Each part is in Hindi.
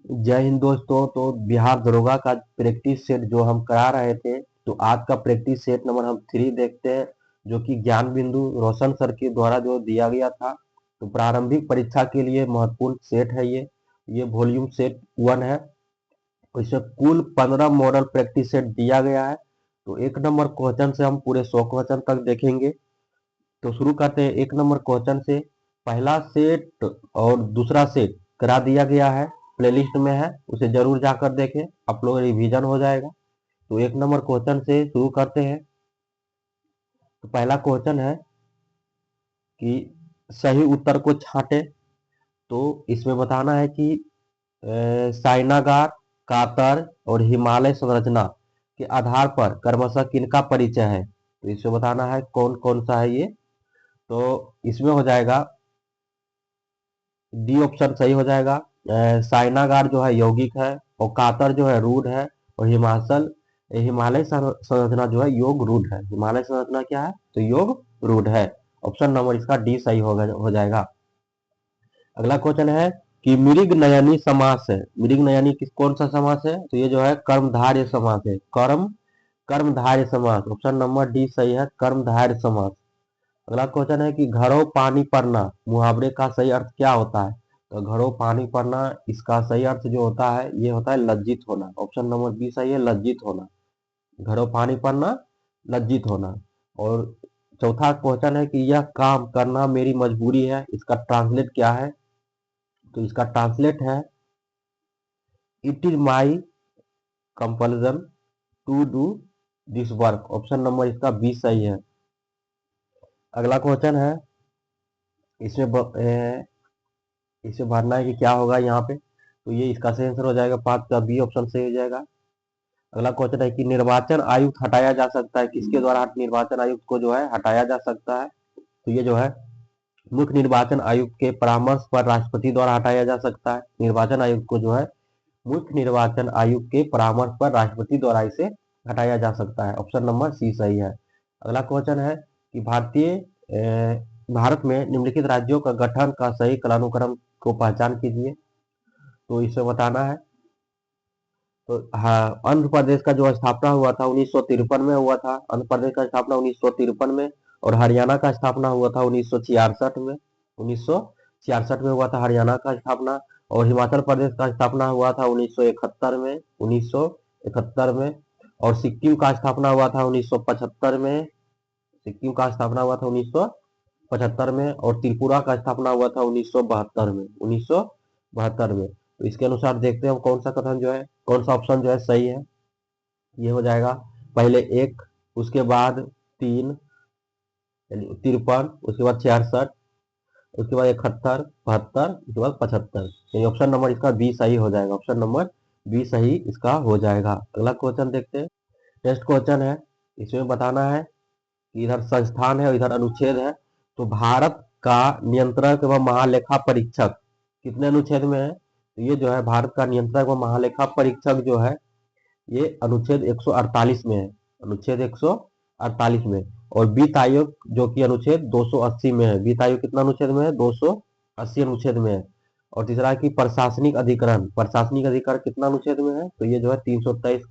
जय हिंद दोस्तों। तो बिहार दरोगा का प्रैक्टिस सेट जो हम करा रहे थे, तो आज का प्रैक्टिस सेट नंबर हम 3 देखते हैं, जो कि ज्ञान बिंदु रोशन सर के द्वारा जो दिया गया था। तो प्रारंभिक परीक्षा के लिए महत्वपूर्ण सेट है ये वॉल्यूम सेट 1 है। तो इसमें कुल 15 मॉडल प्रैक्टिस सेट दिया गया है। तो 1 नंबर क्वेश्चन से हम पूरे 100 क्वेश्चन तक देखेंगे। तो शुरू करते हैं 1 नंबर क्वेश्चन से। पहला सेट और दूसरा सेट करा दिया गया है, प्लेलिस्ट में है, उसे जरूर जाकर देखें, आप लोग रिवीजन हो जाएगा। तो 1 नंबर क्वेश्चन से शुरू करते हैं। तो पहला क्वेश्चन है कि सही उत्तर को छांटे। तो इसमें बताना है कि साइनागार, कातर और हिमालय संरचना के आधार पर क्रमशः किनका परिचय है। तो इसमें बताना है कौन कौन सा है ये। तो इसमें हो जाएगा डी ऑप्शन सही हो जाएगा। साइनागार जो है यौगिक है, और कातर जो है रूढ़ है, और हिमालय संरचना जो है योग रूढ़ है। हिमालय संरचना क्या है, तो योग रूढ़ है। ऑप्शन नंबर इसका डी सही हो जाएगा। अगला क्वेश्चन है कि मृग नयनी समास है। मृग नयनी किस कौन सा समास है, तो ये जो है कर्मधारय समास है। कर्मधारय समास, ऑप्शन नंबर डी सही है, कर्मधारय समास। अगला क्वेश्चन है कि घरों पानी पड़ना मुहावरे का सही अर्थ क्या होता है। तो घरों पानी पड़ना, इसका सही अर्थ जो होता है ये होता है लज्जित होना। ऑप्शन नंबर बी सही है, लज्जित होना। घरों पानी पड़ना, लज्जित होना। और चौथा क्वेश्चन है कि यह काम करना मेरी मजबूरी है, इसका ट्रांसलेट क्या है। तो इसका ट्रांसलेट है it is my compulsion to do this work. Option number इसका बी सही है। अगला क्वेश्चन है, इसमें इसे भरना है कि क्या होगा यहाँ पे। तो ये इसका सही आंसर हो जाएगा, 5 का बी ऑप्शन सही हो जाएगा। अगला क्वेश्चन है कि निर्वाचन आयुक्त हटाया जा सकता है, किसके द्वारा निर्वाचन आयुक्त को जो है हटाया जा सकता है। तो ये जो है मुख्य निर्वाचन आयुक्त के परामर्श पर राष्ट्रपति द्वारा हटाया जा सकता है। निर्वाचन आयुक्त को जो है मुख्य निर्वाचन आयुक्त के परामर्श पर राष्ट्रपति द्वारा इसे हटाया जा सकता है। ऑप्शन नंबर सी सही है। अगला क्वेश्चन है कि भारत में निम्नलिखित राज्यों का गठन का सही कालानुक्रम को पहचान कीजिए। तो इसे बताना है। तो हाँ, आंध्र प्रदेश का जो स्थापना हुआ था 1953 में हुआ था। आंध्र प्रदेश का स्थापना 1953 में। और हरियाणा का स्थापना हुआ था 1966 में। 1966 में हुआ था हरियाणा का स्थापना। और हिमाचल प्रदेश का स्थापना हुआ था 1971 में। 1971 में। और सिक्किम का स्थापना हुआ था 1975 में। सिक्किम का स्थापना हुआ था 1975 में। और त्रिपुरा का स्थापना हुआ था 1972 में। 1972 में। तो इसके अनुसार देखते हैं हम कौन सा कथन जो है, कौन सा ऑप्शन जो है सही है। ये हो जाएगा पहले 1, उसके बाद 3, यानी 53, उसके बाद 66, उसके बाद 71, 72, उसके बाद 75। यानी ऑप्शन नंबर इसका बी सही हो जाएगा। ऑप्शन नंबर बी सही इसका हो जाएगा। अगला क्वेश्चन देखते हैं। नेक्स्ट क्वेश्चन है, इसमें बताना है कि इधर संस्थान है और इधर अनुच्छेद है। तो भारत का नियंत्रक व महालेखा परीक्षक कितने अनुच्छेद में है। तो ये जो है भारत का नियंत्रक व महालेखा परीक्षक जो है ये अनुच्छेद 148 में है। अनुच्छेद 148 में। और वित्त आयोग जो कि अनुच्छेद 280 में है। वित्त आयोग कितना अनुच्छेद में है, 280 अनुच्छेद में है। और तीसरा है कि प्रशासनिक अधिकार कितना अनुच्छेद में है। तो ये जो है 323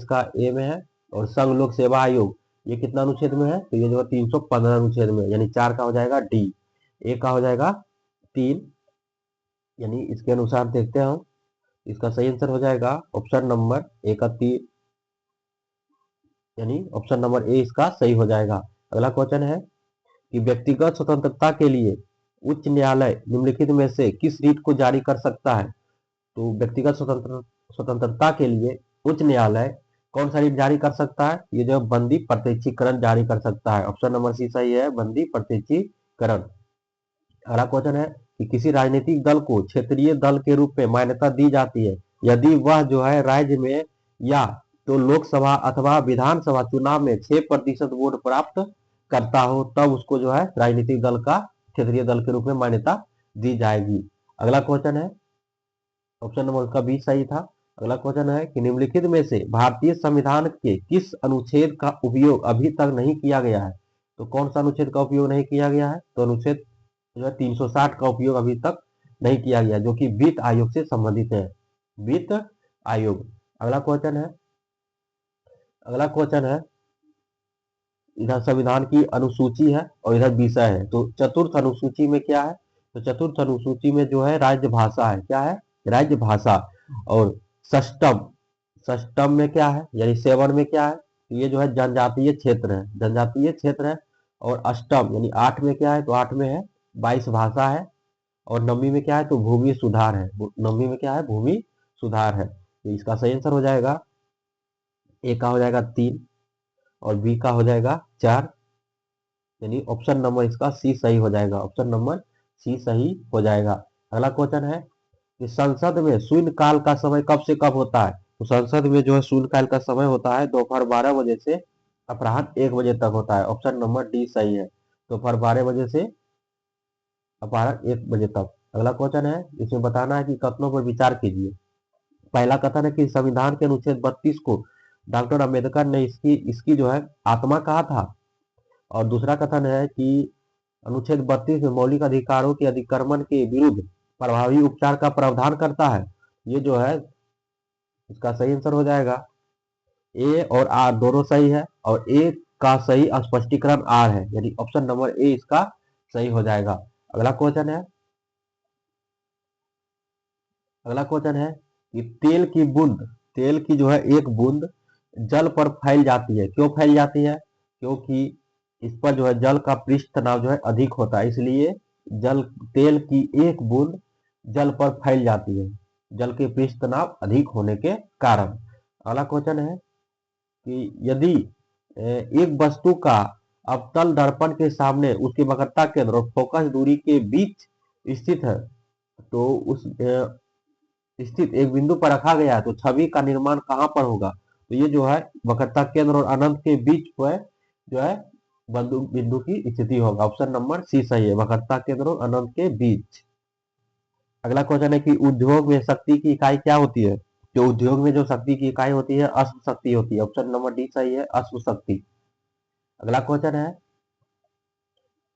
का ए में है। और संघ लोक सेवा आयोग ये कितना अनुच्छेद में है। तो ये जो है 315 अनुच्छेद में, यानी 4 का हो जाएगा डी। ए का हो जाएगा 3, यानी इसके अनुसार देखते हैं हम। इसका सही आंसर हो जाएगा ऑप्शन नंबर ए का 3, यानी ऑप्शन नंबर ए इसका सही हो जाएगा। अगला क्वेश्चन है कि व्यक्तिगत स्वतंत्रता के लिए उच्च न्यायालय निम्नलिखित में से किस रीट को जारी कर सकता है। तो व्यक्तिगत स्वतंत्रता के लिए उच्च न्यायालय कौन सा रीट जारी कर सकता है। ये जो बंदी प्रत्यक्षीकरण जारी कर सकता है। ऑप्शन नंबर सी सही है, बंदी प्रत्यक्षीकरण। अगला क्वेश्चन है कि किसी राजनीतिक दल को क्षेत्रीय दल के रूप में मान्यता दी जाती है यदि वह जो है राज्य में या तो लोकसभा अथवा विधानसभा चुनाव में 6% वोट प्राप्त करता हो, तब उसको जो है राजनीतिक दल का क्षेत्रीय दल के रूप में मान्यता दी जाएगी। अगला क्वेश्चन है, ऑप्शन नंबर उसका बी सही था। अगला क्वेश्चन है कि निम्नलिखित में से भारतीय संविधान के किस अनुच्छेद का उपयोग अभी तक नहीं किया गया है। तो कौन सा अनुच्छेद का उपयोग नहीं किया गया है। तो अनुच्छेद जो है 360 का उपयोग अभी तक नहीं किया गया, जो कि वित्त आयोग से संबंधित है, वित्त आयोग। अगला क्वेश्चन है, अगला क्वेश्चन है, इधर संविधान की अनुसूची है और इधर विषय है। तो चतुर्थ अनुसूची में क्या है, तो चतुर्थ अनुसूची में जो है राज्य भाषा है, क्या है, राज्य भाषा। और षष्टम, षष्टम में क्या है, यानी 7 में क्या है, तो ये जो है जनजातीय क्षेत्र है, जनजातीय क्षेत्र है। और अष्टम यानी 8 में क्या है, तो 8 में है 22 भाषा है। और नवमी में क्या है, तो भूमि सुधार है, नवमी में क्या है, भूमि सुधार है। तो इसका सही आंसर हो जाएगा, ए का हो जाएगा 3 और बी का हो जाएगा 4, यानी ऑप्शन नंबर इसका सी सही हो जाएगा, ऑप्शन नंबर सी सही हो जाएगा। अगला क्वेश्चन है कि संसद में शून्यकाल का समय कब से कब होता है, तो संसद में जो है शून्यकाल का समय होता है दोपहर 12 बजे से अपराह्न 1 बजे तक होता है, ऑप्शन नंबर डी सही है, दोपहर 12 बजे से अपराह्न 1 बजे तक। अगला क्वेश्चन है, इसमें बताना है कि कथनों पर विचार कीजिए। पहला कथन है कि संविधान के अनुच्छेद 32 को डॉक्टर अम्बेडकर ने इसकी इसकी जो है आत्मा कहा था। और दूसरा कथन है कि अनुच्छेद 32 में मौलिक अधिकारों के अतिक्रमण के विरुद्ध प्रभावी उपचार का प्रावधान करता है। ये जो है इसका सही आंसर हो जाएगा, ए और आर दोनों सही है, और ए का सही स्पष्टीकरण आर है, यानी ऑप्शन नंबर ए इसका सही हो जाएगा। अगला क्वेश्चन है, अगला क्वेश्चन है कि तेल की बूंद, तेल की जो है एक बूंद जल पर फैल जाती है, क्यों फैल जाती है, क्योंकि इस पर जो है जल का पृष्ठ तनाव जो है अधिक होता है, इसलिए जल, तेल की एक बूंद जल पर फैल जाती है, जल के पृष्ठ तनाव अधिक होने के कारण। अगला क्वेश्चन है कि यदि एक वस्तु का अवतल दर्पण के सामने उसके वक्रता केंद्र और फोकस दूरी के बीच स्थित है, तो उस स्थित एक बिंदु पर रखा गया है, तो छवि का निर्माण कहाँ पर होगा, तो ये जो है वक्रता केंद्र और अनंत के बीच पर जो है बिंदु बिंदु की स्थिति होगा, ऑप्शन नंबर सी सही है, वक्रता केंद्र और अनंत के बीच। अगला क्वेश्चन है कि उद्योग में शक्ति की इकाई क्या होती है, जो उद्योग में जो शक्ति की इकाई होती है अश्व शक्ति होती है, ऑप्शन नंबर डी सही है, अश्व शक्ति। अगला क्वेश्चन है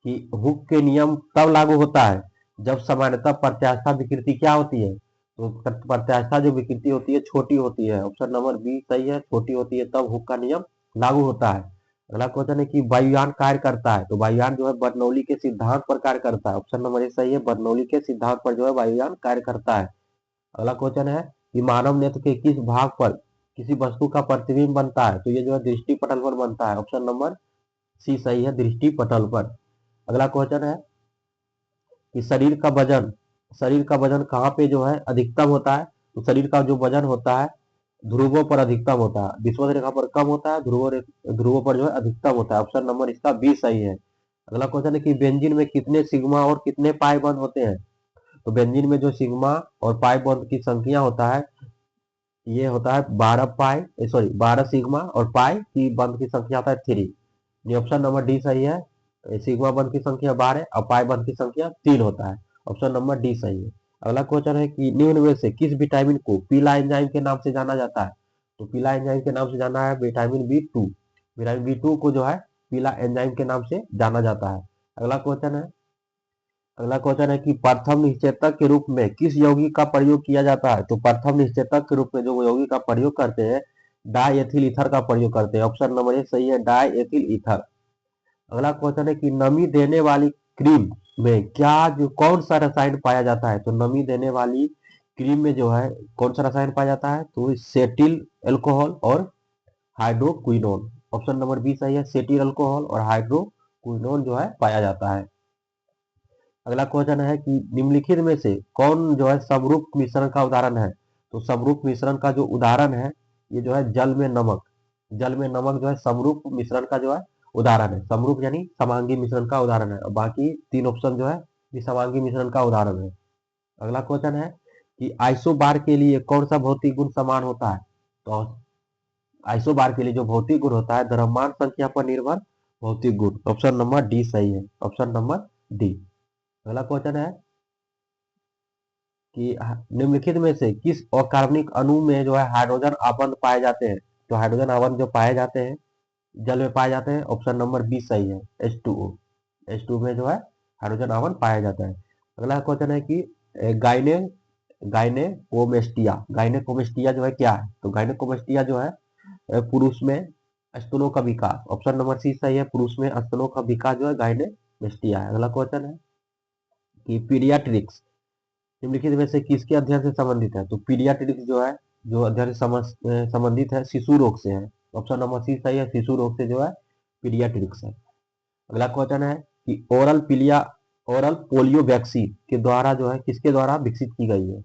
कि हुक के नियम तब लागू होता है जब सामान्यतः प्रत्यास्था विकृति क्या होती है, तो प्रत्यास्था जो विकृति होती है छोटी होती है, ऑप्शन नंबर बी सही है, छोटी होती है तब हुक का नियम लागू होता है। अगला क्वेश्चन है कि वायुयान कार्य करता है, तो वायुयान जो है बर्नौली के सिद्धांत पर कार्य करता है, ऑप्शन नंबर ए सही है, बर्नौली के सिद्धांत पर जो है वायुयान कार्य करता है। अगला क्वेश्चन है कि मानव नेत्र के किस भाग पर किसी वस्तु का प्रतिबिंब बनता है, तो ये जो है दृष्टि पटल पर बनता है, ऑप्शन नंबर सी सही है, दृष्टि पटल पर। अगला क्वेश्चन है कि शरीर का वजन कहाँ पे जो है अधिकतम होता है, तो शरीर का जो वजन होता है ध्रुवों पर अधिकतम होता है, विषुवत रेखा पर कम होता है, ध्रुवों पर जो है अधिकतम होता है, ऑप्शन नंबर इसका बी सही है। अगला क्वेश्चन है कि बेंजीन में कितने सिग्मा और कितने पाई बंद होते हैं, तो बेंजीन में जो सिग्मा और पाई बंद की संख्या होता है ये होता है 12 सिग्मा, और पाई की बंद की संख्या होता है 3, ये ऑप्शन नंबर डी सही है, सिग्मा बंद की संख्या 12 और पाई बंद की संख्या 3 होता है, ऑप्शन नंबर डी सही है। अगला क्वेश्चन है कि निम्न में से किस विटामिन को पीला एंजाइम के नाम से जाना जाता है, तो पीला एंजाइम के नाम से जाना है विटामिन बी 2, विटामिन बी 2 को जो है पीला एंजाइम के नाम से जाना जाता है। अगला क्वेश्चन है, अगला क्वेश्चन है कि प्रथम निश्चेतक के रूप में किस यौगिक का प्रयोग किया जाता है, तो प्रथम निश्चेतक के रूप में जो यौगिक का प्रयोग करते हैं डाई एथिल ईथर का प्रयोग करते हैं, ऑप्शन नंबर ए सही है, डाई एथिल ईथर। अगला क्वेश्चन है कि नमी देने वाली क्रीम में क्या जो कौन सा रसायन पाया जाता है, तो नमी देने वाली क्रीम में जो है कौन सा रसायन पाया जाता है, तो सेटिल अल्कोहल और हाइड्रोक्विनोन, ऑप्शन नंबर बी सही है, सेटिल अल्कोहल और हाइड्रोक्विनोन जो है पाया जाता है। अगला क्वेश्चन है कि निम्नलिखित में से कौन जो है समरूप मिश्रण का उदाहरण है, तो समरूप मिश्रण का जो उदाहरण है ये जो है जल में नमक, जल में नमक जो है समरूप मिश्रण का जो है उदाहरण है, समरूप यानी समांगी मिश्रण का उदाहरण है, और बाकी 3 ऑप्शन जो है ये समांगी मिश्रण का उदाहरण है। अगला क्वेश्चन है कि आइसोबार के लिए कौन सा भौतिक गुण समान होता है, तो आइसोबार के लिए जो भौतिक गुण होता है द्रव्यमान संख्या पर निर्भर भौतिक गुण, ऑप्शन नंबर डी सही है, ऑप्शन नंबर डी। अगला क्वेश्चन है कि निम्नलिखित में से किस अकार्बनिक अणु में जो है हाइड्रोजन आबंध पाए जाते हैं, तो हाइड्रोजन आबंध जो पाए जाते हैं जल में पाए जाते हैं, ऑप्शन नंबर बी सही है, H2O, H2 में जो है हाइड्रोजन आबंध पाया जाता है। अगला क्वेश्चन है कि गायने गायनेकोमेस्टिया जो है क्या है? तो गायनेकोमेस्टिया जो है पुरुष में स्तनों का विकास। ऑप्शन नंबर सी सही है, पुरुष में स्तनों का विकास जो है गायनेमेस्टिया है। अगला क्वेश्चन है कि पीडियाट्रिक्स निम्नलिखित में से किसके अध्ययन से संबंधित है? तो पीडियाट्रिक्स जो है, जो अध्ययन से संबंधित है, शिशु रोग से है। ऑप्शन नंबर सी सही है, शिशु रोग से जो है पीडियाट्रिक्स है। अगला क्वेश्चन है कि ओरल पोलियो वैक्सीन के द्वारा जो है किसके द्वारा विकसित की गई है?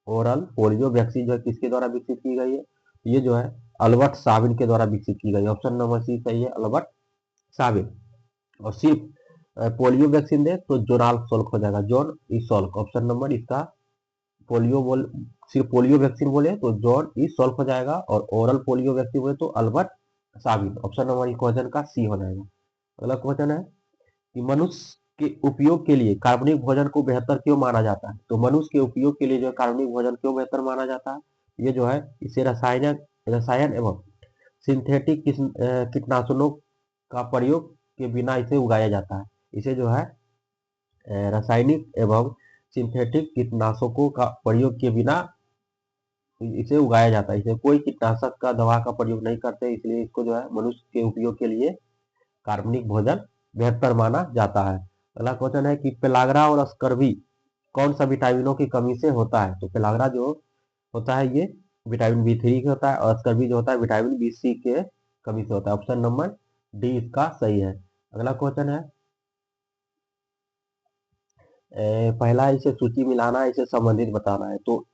ओरल पोलियो वैक्सीन जो है किसके द्वारा विकसित की गई है? ये जो है अल्बर्ट साबिन के द्वारा विकसित की गई है। ऑप्शन नंबर सी सही है, अल्बर्ट साबिन। और सिर्फ पोलियो वैक्सीन दे तो जोनाल्ड सोल्क हो जाएगा, जॉन ई सोल्क। ऑप्शन नंबर इसका सिर्फ पोलियो वैक्सीन बोले तो जॉन ई सोल्क हो जाएगा, और ओरल पोलियो वैक्सीन बोले तो अल्बर्ट साबिन। ऑप्शन नंबर इस क्वेश्चन का सी हो जाएगा। अगला क्वेश्चन है कि मनुष्य के उपयोग के लिए कार्बनिक भोजन को बेहतर क्यों माना जाता है? तो मनुष्य के उपयोग के लिए जो कार्बनिक भोजन क्यों बेहतर माना जाता है? ये जो है इसे रसायन एवं सिंथेटिक कीटनाशकों का प्रयोग के बिना इसे उगाया जाता है। इसे जो है रासायनिक एवं सिंथेटिक कीटनाशकों का प्रयोग के बिना इसे उगाया जाता है। इसे कोई कीटनाशक का दवा का प्रयोग नहीं करते, इसलिए इसको जो है मनुष्य के उपयोग के लिए कार्बनिक भोजन बेहतर माना जाता है। अगला क्वेश्चन है कि पेलाग्रा और स्कर्वी कौन सा विटामिनों की कमी से होता है? तो पेलाग्रा जो होता है ये विटामिन बी3 के होता है, और स्कर्वी जो होता है विटामिन बी6 के कमी से होता है। ऑप्शन नंबर डी इसका सही है। अगला क्वेश्चन है पहला इसे सूची मिलाना है, इसे संबंधित बताना है। तो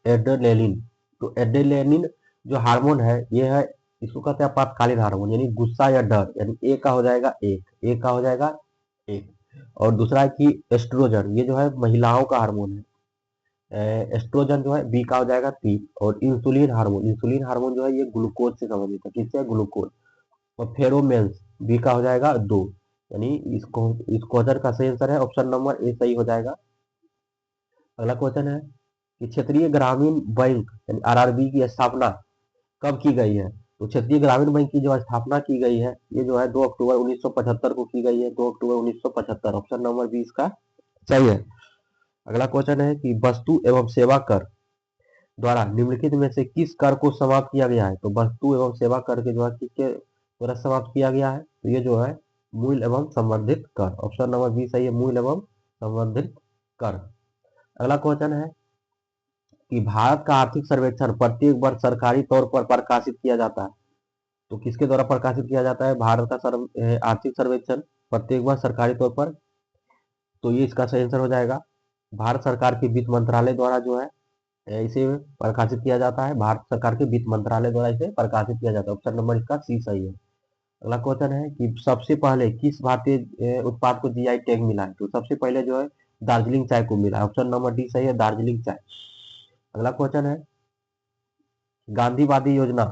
एड्रेनालिन जो हार्मोन है ये है, इसको कहते हैं आपातकालीन हार्मोन, यानी गुस्सा या डर, यानी ए का हो जाएगा एक का हो जाएगा एक। और दूसरा है कि एस्ट्रोजन, ये जो है महिलाओं का हार्मोन है। एस्ट्रोजन जो है बी का हो जाएगा 3। और इंसुलिन हार्मोन जो है ये ग्लूकोज से संबंधित है, किससे? ग्लूकोज। और फेरोमेन्स बी का हो जाएगा 2। यानी इसको इस क्वेश्चन का सही आंसर है ऑप्शन नंबर ए सही हो जाएगा। अगला क्वेश्चन है कि क्षेत्रीय ग्रामीण बैंक यानी आरआरबी की स्थापना कब की गई है? तो क्षेत्रीय ग्रामीण बैंक की जो स्थापना की गई है ये जो है 2 अक्टूबर 1975 को की गई है, 2 अक्टूबर 1975। ऑप्शन नंबर बी इसका सही है। अगला क्वेश्चन है कि वस्तु एवं सेवा कर द्वारा निम्नलिखित में से किस कर को समाप्त किया गया है? तो वस्तु एवं सेवा कर के जो है किसके द्वारा समाप्त किया गया है? तो ये जो है मूल एवं संबंधित कर। ऑप्शन नंबर बी सही है, मूल एवं संबंधित कर। अगला क्वेश्चन है कि भारत का आर्थिक सर्वेक्षण प्रत्येक वर्ष सरकारी तौर पर प्रकाशित किया जाता है। तो किसके द्वारा प्रकाशित किया जाता है भारत का आर्थिक सर्वेक्षण प्रत्येक वर्ष सरकारी तौर पर? तो ये इसका सही आंसर हो जाएगा, भारत सरकार के वित्त मंत्रालय द्वारा जो है इसे प्रकाशित किया जाता है। भारत सरकार के वित्त मंत्रालय द्वारा इसे प्रकाशित किया जाता है। ऑप्शन नंबर इसका सी सही है। अगला क्वेश्चन है कि सबसे पहले किस भारतीय उत्पाद को जीआई टैग मिला है? तो सबसे पहले जो है दार्जिलिंग चाय को मिला है। ऑप्शन नंबर डी सही है, दार्जिलिंग चाय। अगला क्वेश्चन है गांधीवादी योजना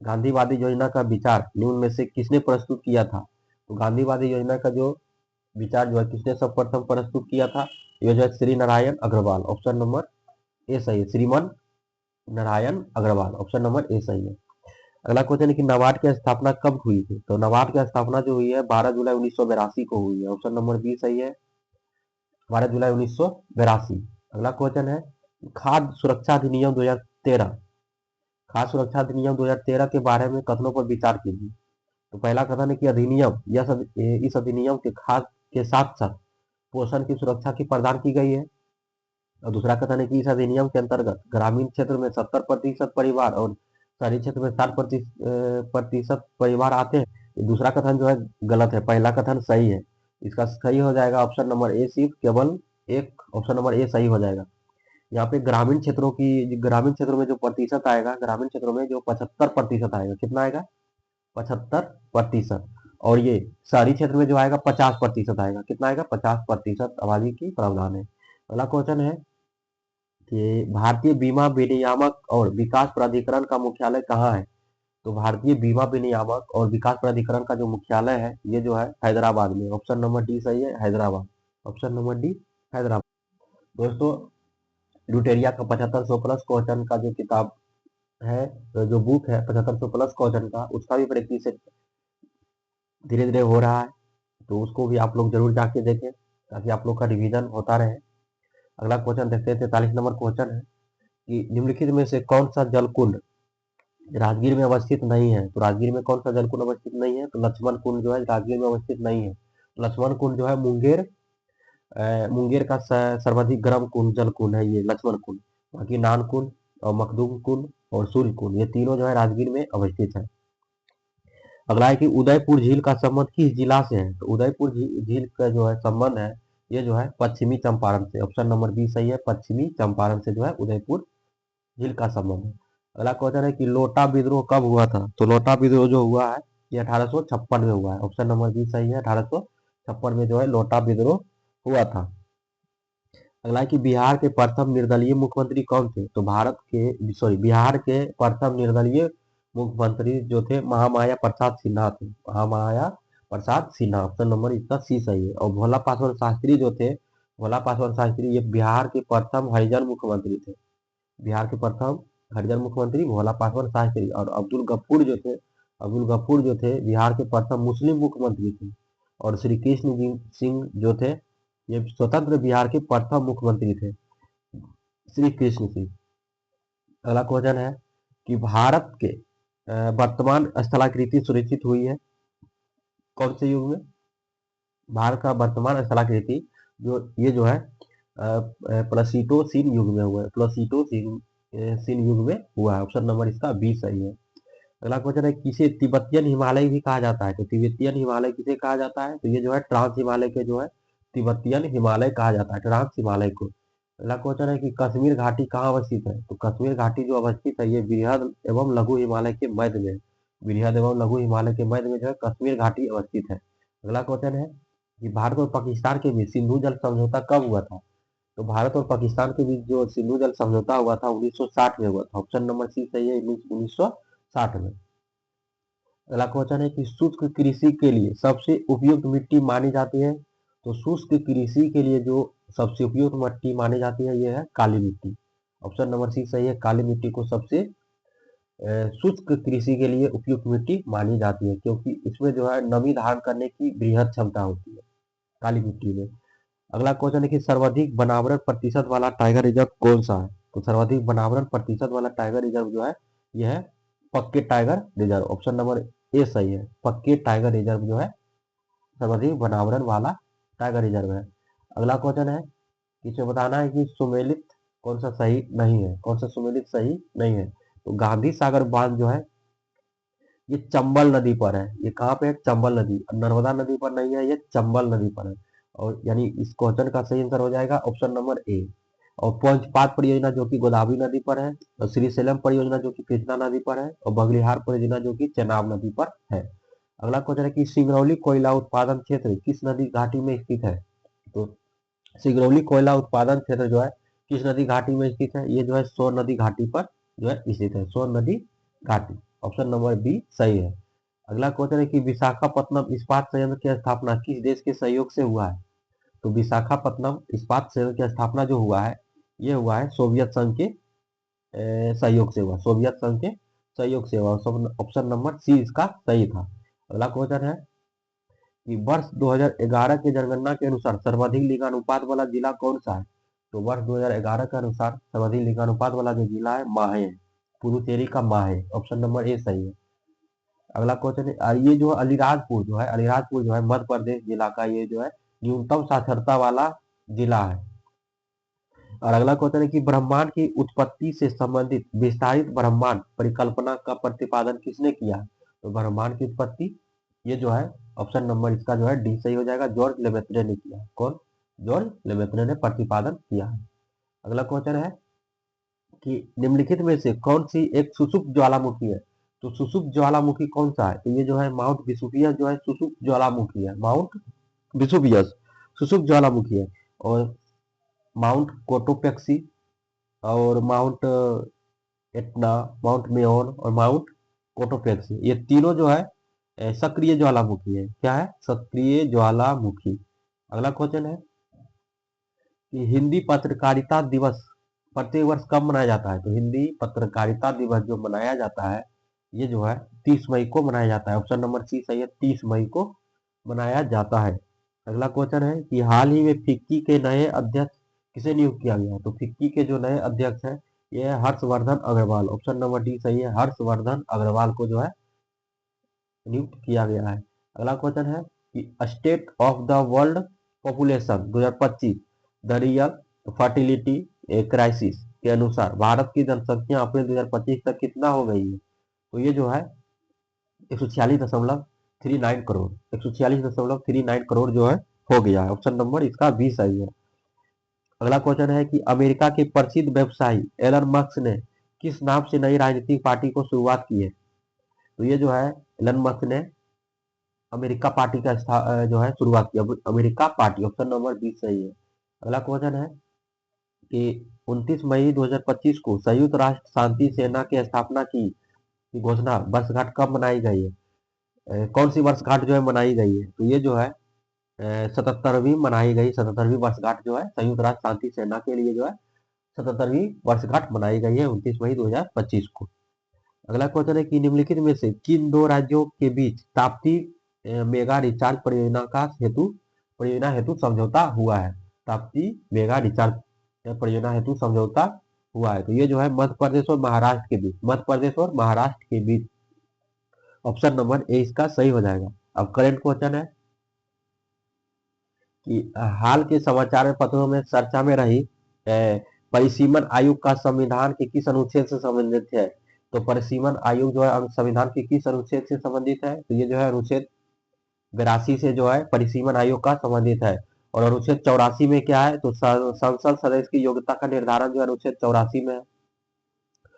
गांधीवादी योजना का विचार निम्न में से किसने प्रस्तुत किया था? तो गांधीवादी योजना का जो विचार जो है किसने सर्वप्रथम प्रस्तुत किया था? ये जो है Shri Narayan Agarwal. Option number A सही है, Shriman Narayan Agarwal. Option number A सही है। अगला क्वेश्चन है कि नाबार्ड की स्थापना कब हुई थी? तो नाबार्ड की स्थापना जो हुई है 12 जुलाई 1982 को हुई है। ऑप्शन नंबर बी सही है, 12 जुलाई 1982। अगला क्वेश्चन है खाद्य सुरक्षा अधिनियम 2013 खाद्य सुरक्षा अधिनियम 2013 के बारे में कथनों पर विचार कीजिए। तो पहला कथन है कि अधिनियम इस अधिनियम के खाद्य के साथ साथ पोषण की सुरक्षा की प्रदान की गई है। और दूसरा कथन है कि इस अधिनियम के अंतर्गत ग्रामीण क्षेत्र में 70% परिवार और शहरी क्षेत्र में 60% परिवार आते हैं। दूसरा कथन जो है गलत है, पहला कथन सही है। इसका सही हो जाएगा ऑप्शन नंबर ए, सिर्फ केवल एक। ऑप्शन नंबर ए सही हो जाएगा। यहाँ पे ग्रामीण क्षेत्रों में जो प्रतिशत आएगा, ग्रामीण क्षेत्रों में जो 75% आएगा, कितना आएगा? 75%। और ये शहरी क्षेत्र में जो आएगा 50% आएगा, कितना आएगा? 50% आबादी की प्रावधान है। अगला क्वेश्चन है कि भारतीय बीमा विनियामक और विकास प्राधिकरण का मुख्यालय कहाँ है? तो भारतीय बीमा विनियामक और विकास प्राधिकरण का जो मुख्यालय है ये जो है हैदराबाद में। ऑप्शन नंबर डी सही है, Hyderabad. Option number D Hyderabad. दोस्तों लुटेरिया का 7500 प्लस क्वेश्चन का जो किताब है, जो बुक है 7500 प्लस क्वेश्चन का, उसका भी प्रैक्टिस धीरे धीरे हो रहा है। तो उसको भी आप लोग जरूर जाके देखें ताकि आप लोग का रिवीजन होता रहे। अगला क्वेश्चन देखते हैं, 43 नंबर क्वेश्चन है कि निम्नलिखित में से कौन सा जलकुंड राजगीर में अवस्थित नहीं है। तो राजगीर में कौन सा जलकुंड अवस्थित नहीं है, तो लक्ष्मण कुंड जो है राजगीर में अवस्थित नहीं है। लक्ष्मण कुंड जो है मुंगेर का सर्वाधिक गर्म कुंड जल कुंड है ये लक्ष्मण कुंड। बाकी नान कुंड और मखदूम कुंड और सूर्य कुंड, ये तीनों जो है राजगीर में अवस्थित है। अगला है कि उदयपुर झील का संबंध किस जिला से है। तो उदयपुर झील का जो है संबंध है, ये जो है पश्चिमी चंपारण से। ऑप्शन नंबर बी सही है, पश्चिमी चंपारण से जो है उदयपुर झील का संबंध है। अगला क्वेश्चन है कि लोटा विद्रोह कब हुआ था। तो लोटा विद्रोह जो हुआ है ये 1856 में हुआ है। ऑप्शन नंबर बी सही है, 1856 में जो है लोटा विद्रोह हुआ था। अगला है कि बिहार के प्रथम निर्दलीय मुख्यमंत्री कौन थे। तो बिहार के प्रथम निर्दलीय मुख्यमंत्री जो थे महामाया प्रसाद सिन्हा थे। महामाया प्रसाद सिन्हा, ऑप्शन नंबर इसका सी सही है। और भोला पासवान शास्त्री जो थे, भोला पासवान शास्त्री ये बिहार के प्रथम हरिजन मुख्यमंत्री थे। बिहार के प्रथम हरिजन मुख्यमंत्री भोला पासवान शास्त्री। और अब्दुल गफूर जो थे बिहार के प्रथम मुस्लिम मुख्यमंत्री थे। और श्री कृष्ण सिंह जो थे ये स्वतंत्र बिहार के प्रथम मुख्यमंत्री थे, श्री कृष्ण सिंह। अगला क्वेश्चन है कि भारत के वर्तमान स्थलाकृति सुनिश्चित हुई है कौन से युग में। भारत का वर्तमान स्थलाकृति ये जो है प्लसीटोसीन युग में हुआ है। प्लसीटोसीन युग में हुआ है। ऑप्शन नंबर इसका बी सही है। अगला क्वेश्चन है किसे तिब्बतियन हिमालय भी कहा जाता है। तो तिब्बतियन हिमालय किसे कहा जाता है, तो ये जो है ट्रांस हिमालय के जो है तिब्बतियन हिमालय कहा जाता है, ट्रांस हिमालय को। अगला क्वेश्चन है कि कश्मीर घाटी कहाँ अवस्थित है। तो कश्मीर घाटी जो अवस्थित है ये बृहद एवं लघु हिमालय के मध्य में, बृहद एवं लघु हिमालय के मध्य में जो है कश्मीर घाटी अवस्थित है। अगला क्वेश्चन है कि भारत और पाकिस्तान के बीच सिंधु जल समझौता कब हुआ था। तो भारत और पाकिस्तान के बीच जो सिंधु जल समझौता हुआ था 1960 में हुआ था। ऑप्शन नंबर सी सही है, 1960 में। अगला क्वेश्चन है कि शुष्क कृषि के लिए सबसे उपयुक्त मिट्टी मानी जाती है। तो शुष्क कृषि के लिए जो सबसे उपयुक्त मिट्टी मानी जाती है ये है काली मिट्टी। ऑप्शन नंबर सी सही है, काली मिट्टी को सबसे शुष्क कृषि के लिए उपयुक्त मिट्टी मानी जाती है, क्योंकि इसमें जो है नमी धारण करने की बृहद क्षमता होती है काली मिट्टी में। अगला क्वेश्चन है कि सर्वाधिक वनावरण प्रतिशत वाला टाइगर रिजर्व कौन सा है। तो सर्वाधिक वनावरण प्रतिशत वाला टाइगर रिजर्व जो है यह है पक्के tiger reserve. Option number A सही है, पक्के टाइगर रिजर्व जो है सर्वाधिक वनावरण वाला टाइगर रिजर्व है। अगला क्वेश्चन है कि इसमें बताना है कि सुमेलित कौन सा सही नहीं है, कौन सा सुमेलित सही नहीं है। तो गांधी सागर बांध जो है ये चंबल नदी पर है। ये कहाँ पे है, चंबल नदी, नर्मदा नदी पर नहीं है, ये चंबल नदी पर है। और यानी इस क्वेश्चन का सही आंसर हो जाएगा ऑप्शन नंबर ए। और पंचपात परियोजना जो कि गोदावरी नदी पर है, और श्रीशैलम परियोजना जो कि कृष्णा नदी पर है, और बगलिहार परियोजना जो कि चेनाब नदी पर है। अगला क्वेश्चन है कि सिंगरौली कोयला उत्पादन क्षेत्र किस नदी घाटी में स्थित है। तो सिंगरौली कोयला उत्पादन क्षेत्र जो है किस नदी घाटी में स्थित है, ये जो है सोन नदी घाटी पर जो है स्थित है, सोन नदी घाटी। ऑप्शन नंबर बी सही है। अगला क्वेश्चन है कि विशाखापट्टनम इस्पात संयंत्र की स्थापना किस देश के सहयोग से हुआ है। तो विशाखापट्टनम इस्पात संयंत्र की स्थापना जो हुआ है ये हुआ है सोवियत संघ के सहयोग से हुआ, सोवियत संघ के सहयोग से हुआ। ऑप्शन नंबर सी इसका सही था। अगला क्वेश्चन है कि वर्ष 2011 की जनगणना के अनुसार सर्वाधिक लिंगानुपात वाला जिला कौन सा है। तो वर्ष 2011 के अनुसार सर्वाधिक लिंगानुपात वाला जो जिला है माहे है, पुडुचेरी का माहे। ऑप्शन नंबर ए सही है। अगला क्वेश्चन है ये जो अलीराजपुर जो है मध्य प्रदेश जिला का ये जो है न्यूनतम साक्षरता वाला जिला है। और अगला क्वेश्चन है कि ब्रह्मांड की उत्पत्ति से संबंधित विस्तारित ब्रह्मांड परिकल्पना का प्रतिपादन किसने किया। तो ब्रह्मांड की उत्पत्ति ये जो है ऑप्शन नंबर इसका जो है डी सही हो जाएगा, जॉर्ज लेमेत्रे ने किया। कौन, जॉर्ज लेमेत्रे ने प्रतिपादन किया है। अगला क्वेश्चन है कि निम्नलिखित में से कौन सी एक सुषुप्त ज्वालामुखी है। तो सुषुप्त ज्वालामुखी कौन सा है, तो ये जो है माउंट विसुवियस जो है सुषुप्त ज्वालामुखी है, माउंट विसुवियस सुषुप्त ज्वालामुखी है। और माउंट कोटोपेक्सी और माउंट एटना, माउंट मेयोन और माउंट कोटोपेक्सी, ये तीनों जो है सक्रिय ज्वालामुखी है। क्या है, सक्रिय ज्वालामुखी। अगला क्वेश्चन है कि हिंदी पत्रकारिता दिवस प्रत्येक वर्ष कब मनाया जाता है। तो हिंदी पत्रकारिता दिवस जो मनाया जाता है ये जो है 30 मई को मनाया जाता है। ऑप्शन नंबर सी सही है, 30 मई को मनाया जाता है। अगला क्वेश्चन है कि हाल ही में फिक्की के नए अध्यक्ष किसे नियुक्त किया गया है? तो फिक्की के जो नए अध्यक्ष हैं ये है Harshvardhan Agarwal. Option number D सही है, हर्षवर्धन अग्रवाल को जो है नियुक्त किया गया है। अगला क्वेश्चन है कि state of the world population 2025 the real fertility crisis के अनुसार भारत की जनसंख्या अप्रैल 2025 तक कितना हो गई है? तो ये जो है 146.39 करोड़, 146.39 करोड़ जो है हो गया है। ऑप्शन नंबर इसका बी सही है। अगला क्वेश्चन है कि अमेरिका के प्रसिद्ध व्यवसायी एलन मस्क ने किस नाम से नई राजनीतिक पार्टी को शुरुआत की है? तो ये जो है एलन मस्क ने अमेरिका पार्टी का जो है शुरुआत की, America party. Option number B सही है। अगला क्वेश्चन है कि 29 मई 2025 को संयुक्त राष्ट्र शांति सेना की स्थापना की घोषणा वर्षगांठ कब मनाई गई है? कौन सी वर्षगांठ जो है मनाई गई है? तो ये जो है 77वीं मनाई गई, 77वीं वर्षगांठ जो है संयुक्त राष्ट्र शांति सेना के लिए जो है 77वीं वर्षगांठ मनाई गई है 29 मई 2025 को। अगला क्वेश्चन है कि निम्नलिखित में से किन दो राज्यों के बीच ताप्ती मेगा रिचार्ज परियोजना हेतु समझौता हुआ है? ताप्ती मेगा रिचार्ज परियोजना हेतु समझौता हुआ है। तो ये जो है मध्य प्रदेश और महाराष्ट्र के बीच, मध्य प्रदेश और महाराष्ट्र के बीच। ऑप्शन नंबर ए इसका सही हो जाएगा। अब करेंट क्वेश्चन है कि हाल के समाचार पत्रों में चर्चा में रही परिसीमन आयोग का संविधान के किस अनुच्छेद से संबंधित है? तो परिसीमन आयोग जो है संविधान के किस अनुच्छेद से संबंधित है? तो ये जो है अनुच्छेद 82 से जो है परिसीमन आयोग का संबंधित है। और अनुच्छेद 84 में क्या है? तो संसद सदस्य की योग्यता का निर्धारण जो है अनुच्छेद 84 में है।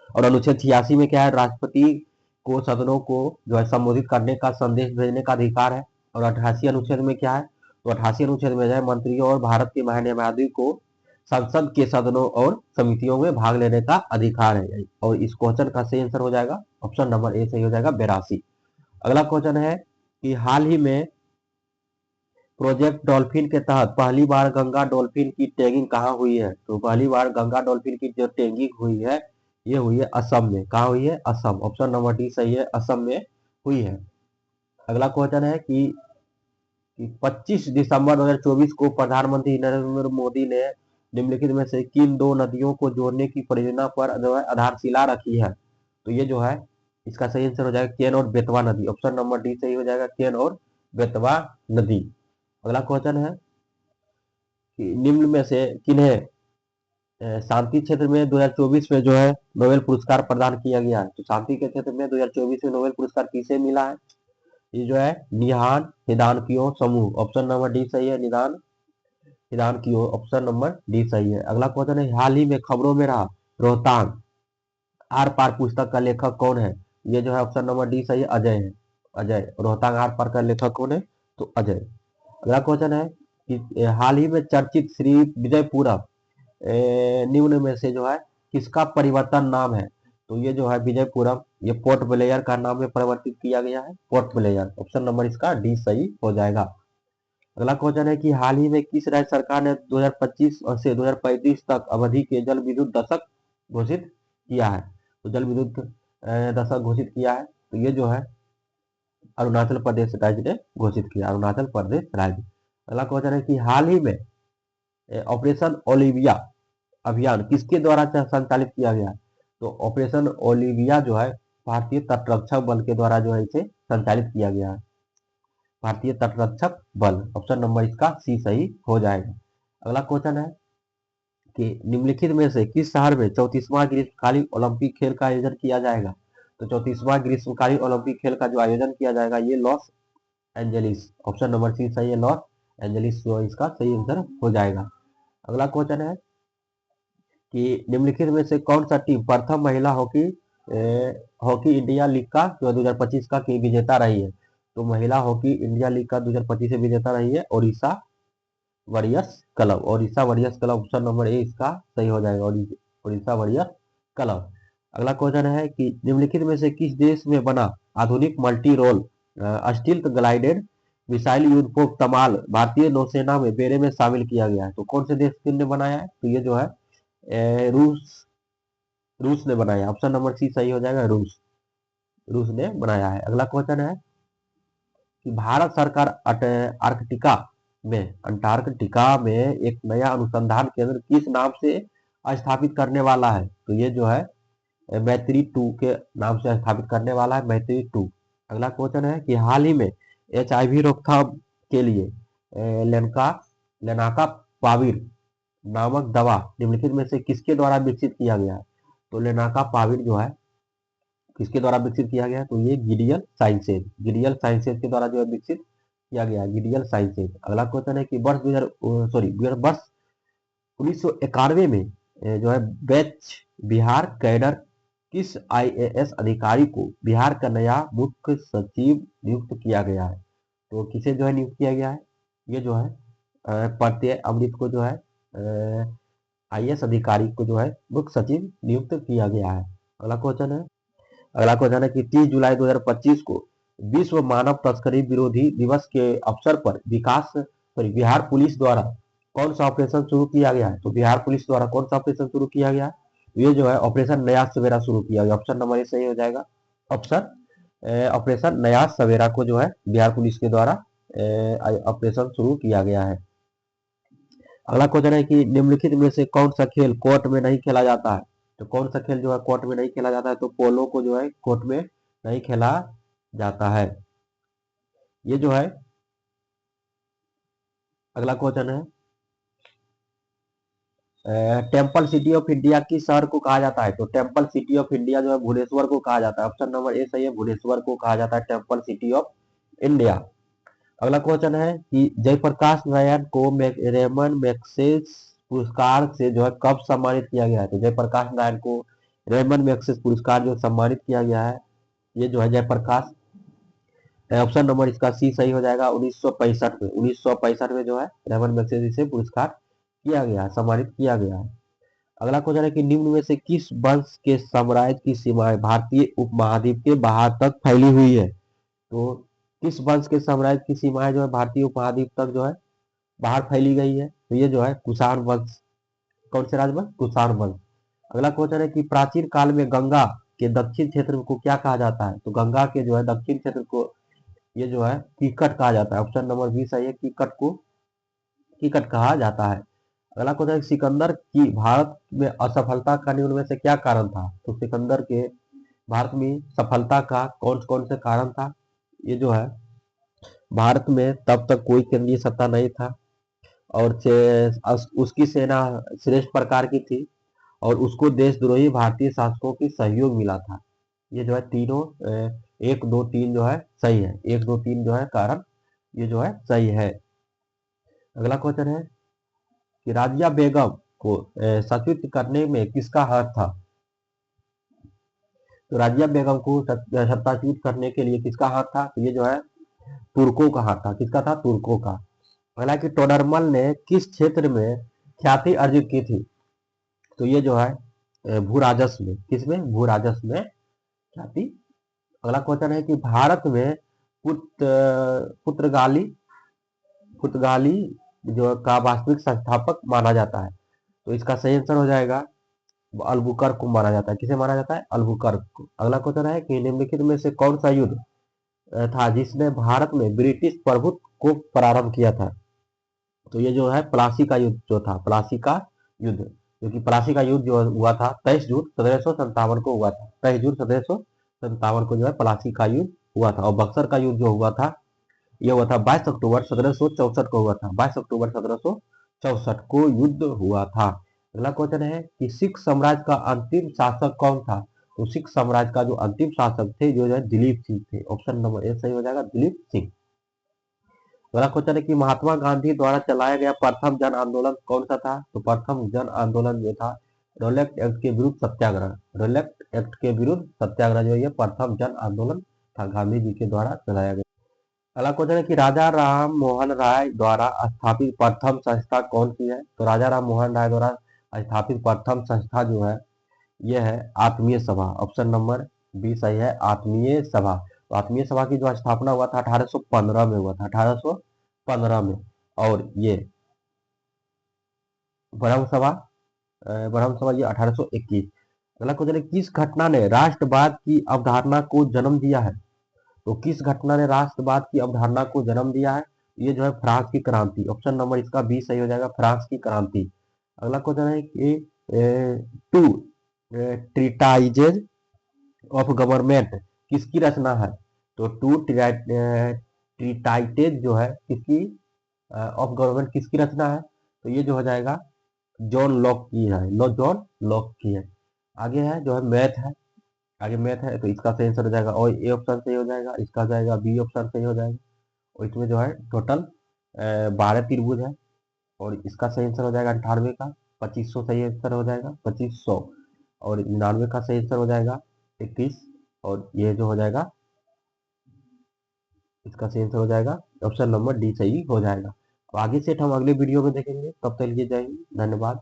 और अनुच्छेद 86 में क्या है? राष्ट्रपति को सदनों को जो है संबोधित करने का संदेश भेजने का अधिकार है। और 88 अनुच्छेद में क्या है? तो 88 अनुच्छेद में जो है मंत्रियों और भारत के महान्यायाधीश को संसद के सदनों और समितियों में भाग लेने का अधिकार है। और इस क्वेश्चन का सही आंसर हो जाएगा ऑप्शन नंबर ए सही हो जाएगा 82। अगला क्वेश्चन है कि हाल ही में प्रोजेक्ट डॉल्फिन के तहत पहली बार गंगा डॉल्फिन की टैगिंग कहाँ हुई है? तो पहली बार गंगा डॉल्फिन की जो टैगिंग हुई है ये हुई है असम में। कहाँ हुई है? असम। ऑप्शन नंबर डी सही है, असम में हुई है। अगला क्वेश्चन है कि 25 दिसंबर 2024 को प्रधानमंत्री नरेंद्र मोदी ने निम्नलिखित में से किन दो नदियों को जोड़ने की परियोजना पर जो है आधारशिला रखी है? तो ये जो है इसका सही आंसर हो जाएगा केन और बेतवा नदी। ऑप्शन नंबर डी सही हो जाएगा, केन और बेतवा नदी। अगला क्वेश्चन है कि निम्न में से किन्हें शांति क्षेत्र में 2024 में जो है नोबेल पुरस्कार प्रदान किया गया है? तो शांति के क्षेत्र में 2024 में नोबेल पुरस्कार किसे मिला है? ये जो है निहान हिदानकियो समूह। ऑप्शन नंबर डी सही है, निदान हिदानकियो। ऑप्शन नंबर डी सही है। अगला क्वेश्चन है हाल ही में खबरों में रहा रोहतांग आर पार पुस्तक का लेखक कौन है? ये जो है ऑप्शन नंबर डी सही है, अजय है। अजय। रोहतांग आर पार का लेखक कौन है? तो अजय। अगला क्वेश्चन है कि हाल ही में चर्चित श्री विजयपुरम निम्न में से जो है किसका परिवर्तन नाम है? तो ये जो है विजयपुरम ये पोर्ट ब्लेयर का नाम में परिवर्तित किया गया है, पोर्ट ब्लेयर। ऑप्शन नंबर इसका डी सही हो जाएगा। अगला क्वेश्चन है कि हाल ही में किस राज्य सरकार ने 2025 से 2035 तक अवधि के जल विद्युत दशक घोषित किया है? तो जल विद्युत दशक घोषित किया है। तो ये जो है अरुणाचल प्रदेश राज्य ने घोषित किया, अरुणाचल प्रदेश राज्य। अगला क्वेश्चन है कि हाल ही में ऑपरेशन ओलिविया अभियान किसके द्वारा संचालित किया गया? तो ऑपरेशन ओलिविया जो है भारतीय तटरक्षक बल के द्वारा जो है इसे संचालित किया गया है, भारतीय तटरक्षक बल। ऑप्शन नंबर इसका सी सही हो जाएगा। अगला क्वेश्चन है कि निम्नलिखित में से किस शहर में 34वां ग्रीष्मकालीन ओलंपिक खेल का आयोजन किया जाएगा? तो 34वां ग्रीष्मकालीन ओलंपिक खेल का जो आयोजन किया जाएगा ये Los Angeles. Option number C सही है, लॉस एंजलिस जो इसका सही आंसर हो जाएगा। अगला क्वेश्चन है कि निम्नलिखित में से कौन सा टीम प्रथम महिला हॉकी इंडिया लीग का जो 2025 का की विजेता रही है? तो महिला हॉकी इंडिया लीग का 2025 से विजेता रही है Odisha warriors club. Odisha warriors club. Option number ए इसका सही हो जाएगा, ओडिशा वॉरियर्स क्लब। अगला क्वेश्चन है कि निम्नलिखित में से किस देश में बना आधुनिक multi role stealth glided missile युद्धपोत तमाल भारतीय नौसेना में बेड़े में शामिल किया गया है? तो कौन से देश ने बनाया है? तो ये जो है रूस ने बनाया। ऑप्शन नंबर सी सही हो जाएगा, रूस ने बनाया है। अगला क्वेश्चन है कि भारत सरकार आर्कटिका में अंटार्कटिका में एक नया अनुसंधान केंद्र किस नाम से स्थापित करने वाला है? तो ये जो है मैत्री 2 के नाम से स्थापित करने वाला है, मैत्री 2। अगला क्वेश्चन है कि हाल ही में HIV रोकथाम के लिए लेनाका पाविर नामक दवा निम्नलिखित में से किसके द्वारा विकसित किया गया है? तो लेनाका पाविर जो है किसके द्वारा विकसित किया गया है? तो ये गिडियल साइंसेज के द्वारा जो है विकसित किया गया है, गिडियल साइंसेज। अगला क्वेश्चन है कि वर्ष 1991 में जो है बैच बिहार कैडर किस IAS अधिकारी को बिहार का नया मुख्य सचिव नियुक्त किया गया है? तो किसे जो है नियुक्त किया गया है? ये जो है प्रत्यय अमृत को जो है IAS अधिकारी को जो है मुख्य सचिव नियुक्त किया गया है। अगला क्वेश्चन है कि 30 जुलाई 2025 को विश्व मानव तस्करी विरोधी दिवस के अवसर पर बिहार पुलिस द्वारा कौन सा ऑपरेशन शुरू किया गया है? तो बिहार पुलिस द्वारा कौन सा ऑपरेशन शुरू किया गया है? ये जो है ऑपरेशन नया सवेरा शुरू किया गया। ऑप्शन नंबर ए सही हो जाएगा। ऑपरेशन नया सवेरा को जो है बिहार पुलिस के द्वारा ऑपरेशन शुरू किया गया है। अगला क्वेश्चन है कि निम्नलिखित में से कौन सा खेल कोर्ट में नहीं खेला जाता है? तो कौन सा खेल जो है कोर्ट में नहीं खेला जाता है? तो पोलो को जो है कोर्ट में नहीं खेला जाता है। ये जो है अगला क्वेश्चन है टेम्पल सिटी ऑफ इंडिया किस शहर को कहा जाता है? तो टेम्पल सिटी ऑफ इंडिया जो है भुवनेश्वर को कहा जाता है। ऑप्शन नंबर ए सही है, भुवनेश्वर को कहा जाता है टेम्पल सिटी ऑफ इंडिया। अगला क्वेश्चन है कि जयप्रकाश नारायण को रेमन मैग्सेसे पुरस्कार से जो है कब सम्मानित किया गया है? तो जयप्रकाश नारायण को रेमन मैग्सेसे पुरस्कार जो सम्मानित किया गया है, ये जो है जयप्रकाश, ऑप्शन नंबर इसका सी सही हो जाएगा। 1965 में जो है रेमन मैग्सेसे से पुरस्कार किया गया, सम्मानित किया गया है। अगला क्वेश्चन है कि निम्न में से किस वंश के साम्राज्य की सीमाएं भारतीय उपमहाद्वीप के बाहर तक फैली हुई है? तो किस वंश के साम्राज्य की सीमाएं जो है भारतीय उपमहाद्वीप तक जो है बाहर फैली गई है? तो ये जो है कुषाण वंश। कौन से राजवंश? कुषाण वंश। अगला क्वेश्चन है कि प्राचीन काल में गंगा के दक्षिण क्षेत्र को क्या कहा जाता है? तो गंगा के जो है दक्षिण क्षेत्र को ये जो है कीकट कहा जाता है। ऑप्शन नंबर बी सही है, कीकट को कीकट कहा जाता है। अगला क्वेश्चन है सिकंदर की भारत में असफलता का निम्न में से क्या कारण था? तो सिकंदर के भारत में सफलता का कौन कौन से कारण था? ये जो है भारत में तब तक कोई केंद्रीय सत्ता नहीं था और उसकी सेना श्रेष्ठ प्रकार की थी और उसको देशद्रोही भारतीय शासकों की सहयोग मिला था। ये जो है तीनों 1 2 3 जो है सही है, 1 2 3 जो है कारण ये जो है सही है। अगला क्वेश्चन है कि राजिया बेगम को सत्युत करने में किसका हाथ था? तो राजिया बेगम को सत्ताच्युत करने के लिए किसका हाथ था? तो ये जो है तुर्कों का हाथ था। किसका था? तुर्कों का। अगला कि टोडरमल ने किस क्षेत्र में ख्याति अर्जित की थी? तो ये जो है भू राजस्व में। किसमें? भू राजस्व में ख्याति। अगला क्वेश्चन है कि भारत में पुर्तगाली जो का वास्तविक संस्थापक माना जाता है। तो इसका सही आंसर हो जाएगा अल्बुकर्क को माना जाता है। किसे माना जाता है? अल्बुकर्क को। अगला क्वेश्चन है कि निम्नलिखित में से कौन सा युद्ध था जिसने भारत में ब्रिटिश प्रभुत्व को प्रारंभ किया था? तो ये जो है प्लासी का युद्ध जो था, प्लासी का युद्ध, क्योंकि प्लासी का युद्ध जो हुआ था 23 जून 1757 को हुआ था। 23 जून 1757 को जो है प्लासी का युद्ध हुआ था। और बक्सर का युद्ध जो हुआ था यह हुआ था 22 अक्टूबर 1764 को हुआ था। 22 अक्टूबर 1764 को युद्ध हुआ था। अगला क्वेश्चन है कि सिख साम्राज्य का अंतिम शासक कौन था? तो सिख साम्राज्य का जो अंतिम शासक थे जो है दिलीप सिंह थे। ऑप्शन नंबर ए सही हो जाएगा, दिलीप सिंह। अगला क्वेश्चन है कि महात्मा गांधी द्वारा चलाया गया प्रथम जन आंदोलन कौन सा था? तो प्रथम जन आंदोलन जो था रोलेक्ट एक्ट के विरुद्ध सत्याग्रह। रोलेक्ट एक्ट के विरुद्ध सत्याग्रह जो है प्रथम जन आंदोलन था, गांधी जी के द्वारा चलाया गया। अगला क्वेश्चन है कि राजा राम मोहन राय द्वारा स्थापित प्रथम संस्था कौन सी है? तो राजा राम मोहन राय द्वारा स्थापित प्रथम संस्था जो है यह है आत्मीय सभा। ऑप्शन नंबर बी सही है, आत्मीय सभा। तो आत्मीय सभा की जो स्थापना हुआ था 1815 में हुआ था, 1815 में। और ये ब्रह्म सभा ये 1821। अगला क्वेश्चन है किस घटना ने राष्ट्रवाद की अवधारणा को जन्म दिया है? तो किस घटना ने राष्ट्रवाद की अवधारणा को जन्म दिया है? ये जो है फ्रांस की क्रांति, ऑप्शन नंबर इसका बी सही हो जाएगा, फ्रांस की क्रांति। अगला क्वेश्चन है कि टू ट्रीटाइजेज ऑफ गवर्नमेंट किसकी रचना है? तो टू ट्रीटाइटेज जो है किसकी ऑफ गवर्नमेंट किसकी रचना है? तो ये जो हो जाएगा जॉन लॉक की है, जॉन लॉक की है। आगे है जो है मैथ है, आगे मैथ है तो इसका सही आंसर हो जाएगा और ए ऑप्शन सही हो जाएगा, इसका जाएगा बी ऑप्शन सही हो जाएगा। और इसमें जो है टोटल 12 त्रिभुज है और इसका सही आंसर हो जाएगा 98 का, 2500 सही आंसर हो जाएगा 2500। और 99 का सही आंसर हो जाएगा 21 और ये जो हो जाएगा इसका सही आंसर हो जाएगा ऑप्शन नंबर डी सही हो जाएगा। अब आगे सेट हम अगले वीडियो में देखेंगे, तब तक के लिए जय हिंद, धन्यवाद।